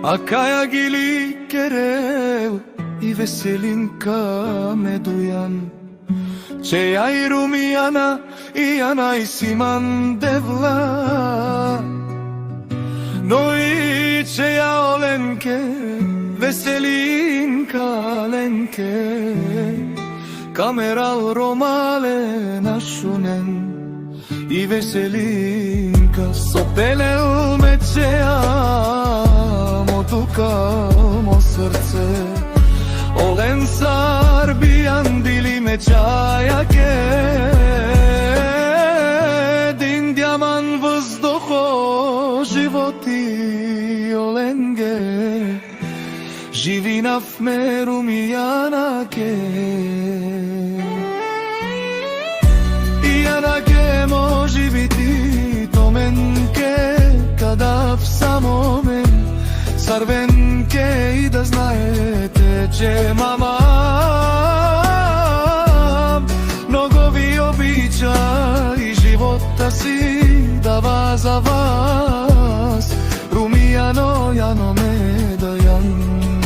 a kaja gili kereu i veselinka medujan. Ceea i rumiana i ana i siman devla. Noi ceea olenke veselinka lenke. Kameral romale nashunen i veselinka. Sopelel me ceea motukamo srce. Олен сарбијан дили ме чајаке. Дин дјаман въздухо животи оленге. Живинав ме румијанаке. Ијанаке може бити томенке. Кадав само мен Сарвенке и да знаете, че мама много ви обича и живота си дава за вас. Румијано, јано ме да јанчаја.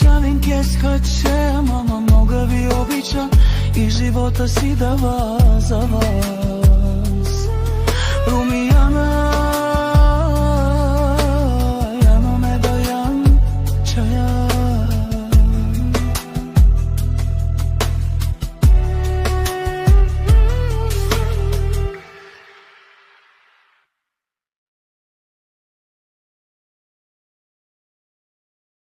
Чавенке скаче, мама много ви обича и живота си дава за вас. Румија